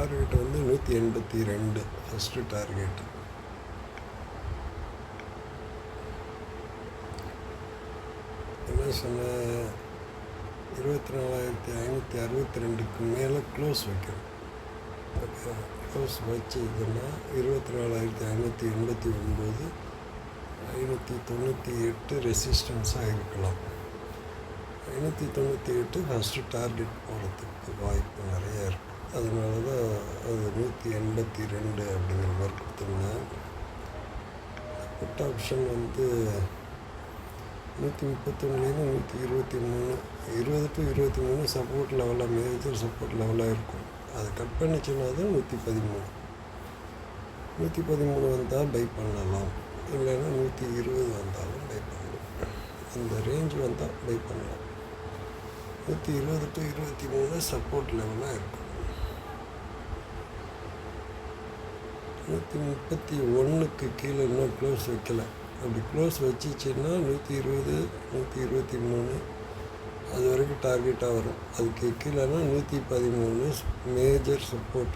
Target வந்து 182 first target. என்ன சொன்ன, 24,562க்கு மேலே க்ளோஸ் வைக்கணும். க்ளோஸ் வச்சதுன்னா 24,589 598 ரெசிஸ்டன்ஸாக இருக்கலாம். 598 ஃபஸ்ட்டு டார்கெட் போகிறதுக்கு வாய்ப்பு நிறையா இருக்குது. அதனால தான் அது 182 அப்படிங்கிற மாதிரி கொடுத்துருந்தேன். புட் ஆப்ஷன் வந்து 131 123 20 to 23 சப்போர்ட் லெவலாக, மேஜர் சப்போர்ட் லெவலாக இருக்கும். அதை கட் பண்ணிச்சுன்னா தான் 113 வந்தால் பை பண்ணலாம். இல்லைன்னா 120 வந்தாலும் பை பண்ணலாம். அந்த ரேஞ்ச் வந்தால் பை பண்ணலாம். 120 to 23 சப்போர்ட் லெவலாக இருக்கும். 131க்கு கீழே இன்னும் க்ளோஸ் வைக்கலை. அப்படி க்ளோஸ் வச்சிச்சின்னா 120 123 அது வரைக்கும் டார்கெட்டாக வரும். அதுக்கு கீழேனா 113 மேஜர் சப்போர்ட்.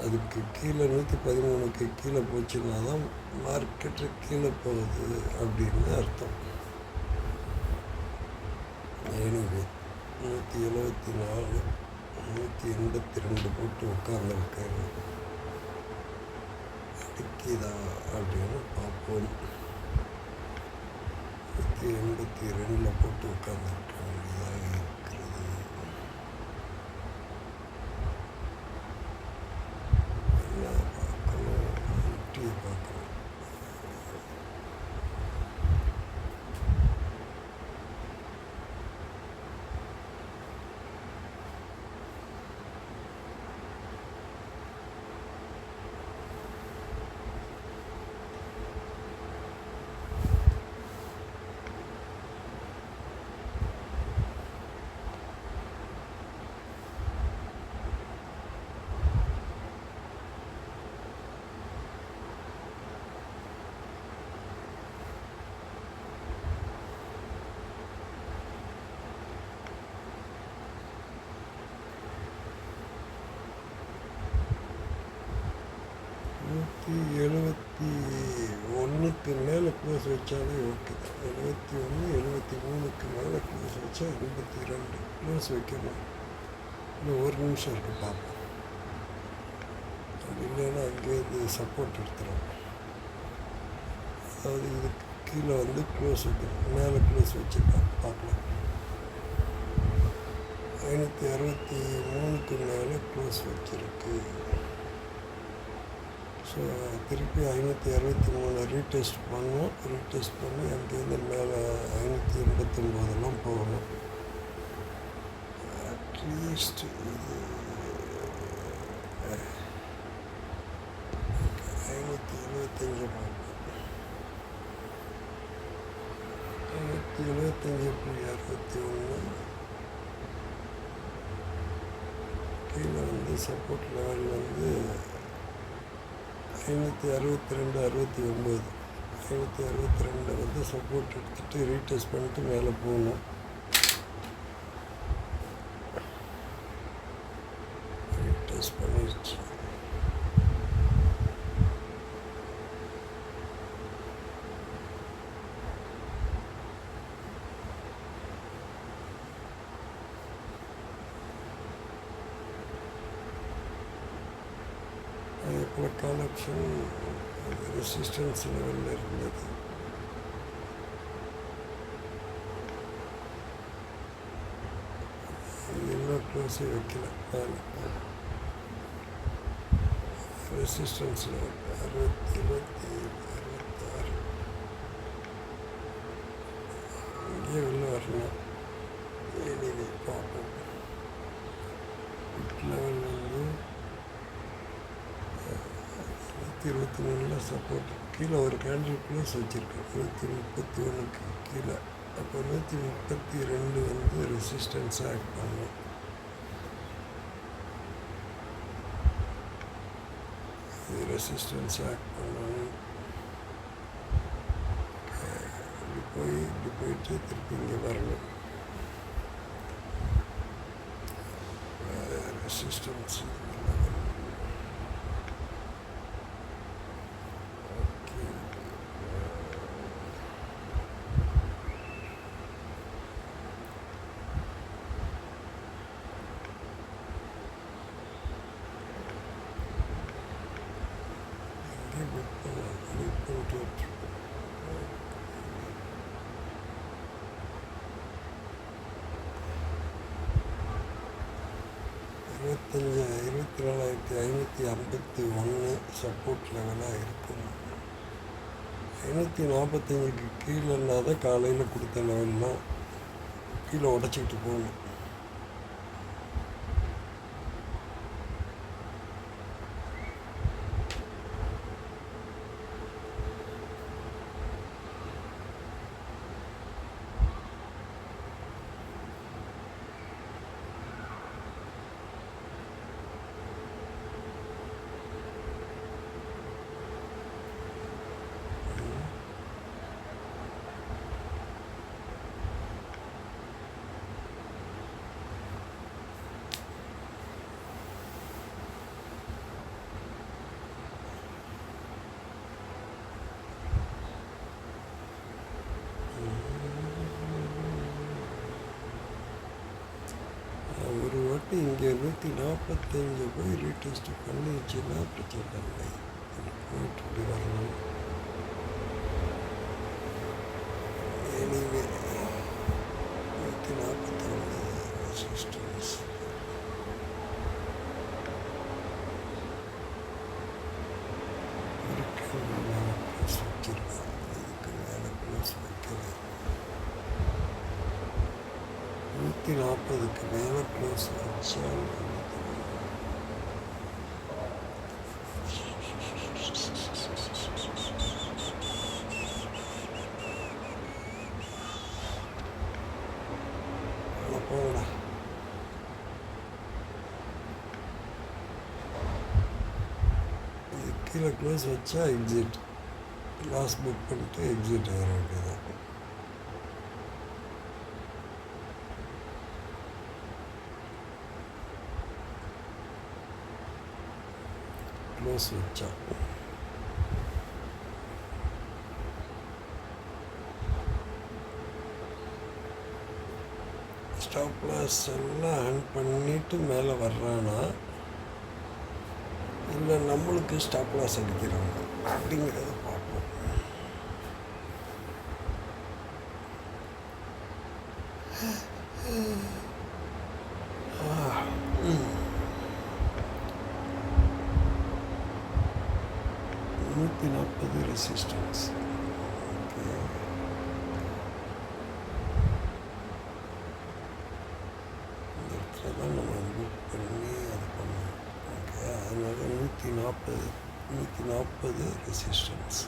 அதுக்கு கீழே 113க்கு கீழே போச்சுன்னா தான் மார்க்கெட்டு கீழே போகுது அப்படின்னு அர்த்தம். எனவே 174 182 போட்டு உட்காந்துருக்காரு. அடிக்குதா அப்படின்னு பார்ப்போம். 182 போட்டு உட்காந்துருக்க வேண்டியதாக இருக்கிறது. என்ன பார்க்கணும், நிஃப்டியை பார்க்கணும். நூற்றி 71க்கு மேலே க்ளோஸ் வச்சாலே ஓகே. 71 73க்கு மேலே க்ளோஸ் வச்சா 82 க்ளோஸ் வைக்கணும். இன்னும் ஒரு நிமிஷம் இருக்குது, பார்ப்போம். அப்படி இல்லைன்னா அங்கேருந்து சப்போர்ட் எடுத்துரும். அதாவது இதுக்கு கீழே வந்து க்ளோஸ் வைக்கணும். மேலே க்ளோஸ் வச்சுருக்கேன், பார்க்கலாம். 563க்கு மேலே க்ளோஸ் வச்சுருக்கு. ஸோ திருப்பி 563 ரீடெஸ்ட் பண்ணணும். ரீடெஸ்ட் பண்ணி அங்கேருந்து மேலே 589 போகணும். அட்லீஸ்ட் இது 575 பார்ப்போம். 575.61 கீழே வந்து சப்போர்ட் லெவல் வந்து 562 562 வந்து சப்போர்ட் எடுத்துகிட்டு ரீடெஸ்ட் பண்ணிட்டு மேலே போகணும். ரீடெஸ்ட் பண்ணிடுச்சு. அதே போல் கால் ஆப்ஷன் ரெசிஸ்டன்ஸ் லெவலில் இருந்தது. இன்னும் க்ளோஸே வைக்கல. ரெசிஸ்டன்ஸ் லெவல் 66 இங்கே வெளில வரணும். எனிவே பார்ப்போம். லெவல் வந்து 123 சப்போர்ட். கீழே ஒரு கேண்டில் க்ளோஸ் வச்சுருக்கேன் 131க்கு கீழே. அப்போ 132 வந்து ரெசிஸ்டன்ஸ் ஆக்ட் பண்ணணும். இது ரெசிஸ்டன்ஸ் ஆக்ட் பண்ணணும். இப்படி போயிட்டு திருப்பி இங்கே வரணும். Resistance true. 24,551 சப்போர்ட் லெவலாக இருக்கும். 545க்கு கீழே இருந்தால் தான் காலையில் கொடுத்த லெவல்லாம் கீழே உடச்சிக்கிட்டு போகணும். ஒரு வாட்டி இங்கே 145 போய் ரீடெஸ்ட் பண்ணிச்சுன்னா பிரச்சனை இல்லை. போயிட்டு இப்படி வரணும். எனிவே 149 ரெசிஸ்டன்ஸ் இருக்கு. மேலே க்ளோஸ் வச்சிருக்கேன். இதுக்கு மேலே க்ளோஸ் வைக்கிறேன். 140க்கு மேலே க்ளோஸ் வச்சா போகடா. இது கீழே க்ளோஸ் வச்சா எக்ஸிட், லாஸ் புக் பண்ணிட்டு எக்ஸிட் ஆகிற வேண்டியதான். க்ளோஸ் வச்சா ஸ்டாப் லாஸ் எல்லாம் ஹண்ட் பண்ணிட்டு மேலே வர்றானா இல்லை நம்மளுக்கு ஸ்டாப் லாஸ் அடிக்கிறாங்க அப்படிங்கிறத பார்ப்போம். நூற்றி 40 ரெசிஸ்டன்ஸ். ஓகே, இந்த இடத்துல தான் நம்ம புக் பண்ணி அது பண்ணோம். ஓகே, அதனால 140 ரெசிஸ்டன்ஸ்.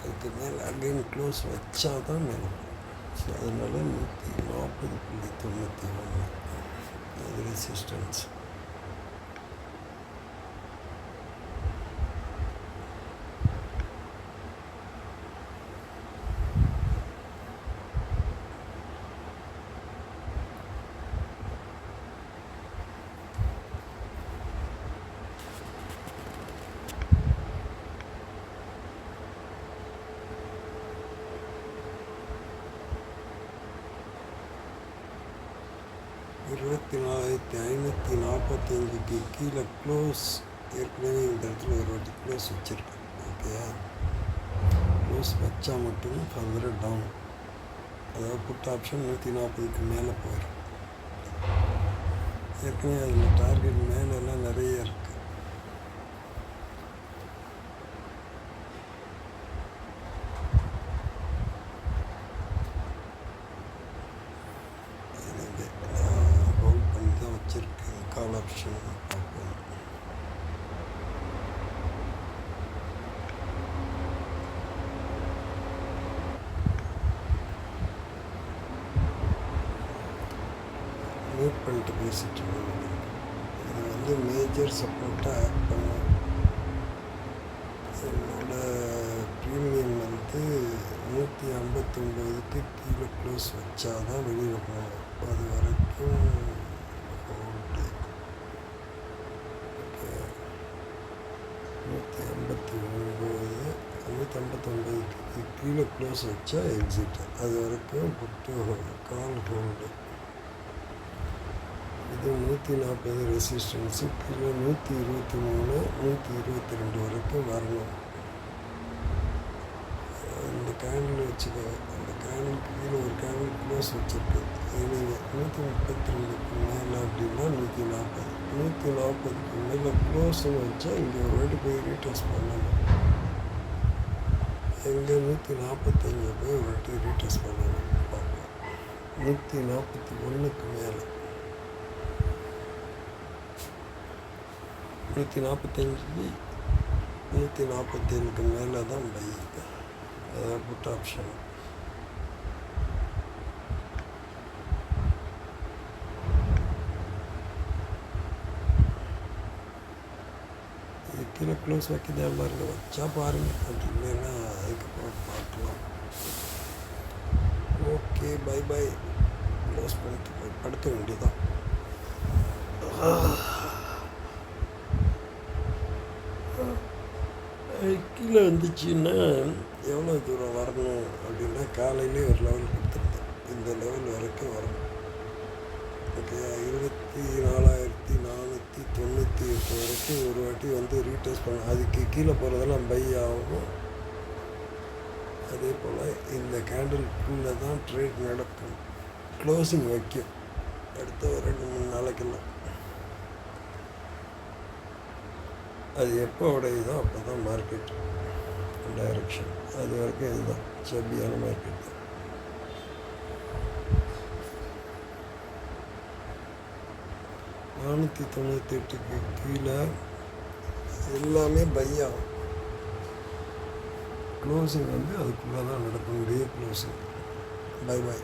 அதுக்கு மேலே அகைன் க்ளோஸ் வச்சா தான் மேலே போகும். ஸோ அதனால 140.91 அது ரெசிஸ்டன்ஸ். இருபத்தி 4,545க்கு கீழே க்ளோஸ் ஏற்கனவே இந்த இடத்துல ஒரு வாட்டி க்ளோஸ் வச்சுருக்கேன். ஓகே, க்ளோஸ் வச்சா மட்டும் ஃபர்தராக டவுன், அதாவது புட் ஆப்ஷன் 140க்கு மேலே போயிடும். ஏற்கனவே அதில் டார்கெட் மேலெல்லாம் நிறைய இருக்குது. கால் ஆப்ஷன் பார்ப்போம். மியூட் பண்ணிட்டு பேசிட்டு இருக்கேன். இது வந்து மேஜர் சப்போர்ட்டாக ஆட் பண்ணும். என்னோட ப்ரீமியம் வந்து 159க்கு கீழே க்ளோஸ் வச்சா தான் வெளியில் போகும். அது வரைக்கும் ஹோல்டு. 159க்கு கீழே க்ளோஸ் வச்சா எக்ஸிட். அது வரைக்கும் புட்டு கால் ஹோல்டு. இது 140 ரெசிஸ்டன்ஸு. கீழே 123 122 வரைக்கும் வரணும். கேண்டில் வச்சுக்கோங்க. அந்த கேண்டிலுக்கு கீழே ஒரு கேண்டில் க்ளோஸ் வச்சுருக்கு. நீங்கள் 132க்கு மேலே அப்படின்னா 140, 140க்கு மேலே க்ளோஸ்ன்னு வச்சா இங்கே ஒரு வாட்டி போய் ரீடெஸ்ட் பண்ணணும். எங்கே 145 போய் ஒரு வாட்டி ரீடெஸ்ட் பண்ணணும். பார்ப்போம். 141க்கு மேலே 145, 147க்கு மேலே தான் பை. அதான் புட் ஆப்ஷன். இது கீழே க்ளோஸ் வைக்கிறதா பாருங்க. வச்சா பாருங்கள், அப்படி இல்லைன்னா அதுக்கப்புறம் பார்க்கலாம். Okay, by by. க்ளோஸ் பண்ணிட்டு போய் படுக்க வேண்டியதான். கீழே வந்துச்சுன்னா எவ்வளோ தூரம் வரணும் அப்படின்னா காலையிலே ஒரு லெவல் கொடுத்துருந்தேன். இந்த லெவல் வரைக்கும் வரணும். ஓகே, 24,498 வரைக்கும் ஒரு வாட்டி வந்து ரீடெஸ்ட் பண்ண. அதுக்கு கீழே போகிறதெல்லாம் பை ஆகும். அதே போல் இந்த கேண்டிலுக்குள்ளே தான் ட்ரேட் நடக்கும். க்ளோசிங் வைக்கும் அடுத்த ஒரு 2-3 நாளைக்கெல்லாம். அது எப்போ உடையுதோ அப்போ தான் மார்க்கெட் டைரக்ஷன். அது வரைக்கும் இதுதான் சப்பியான மார்க்கெட் தான். $498க்கு கீழே எல்லாமே பை ஆகும். க்ளோசிங் வந்து அதுக்குள்ளே தான் நடக்கும். Day closing. Bye by.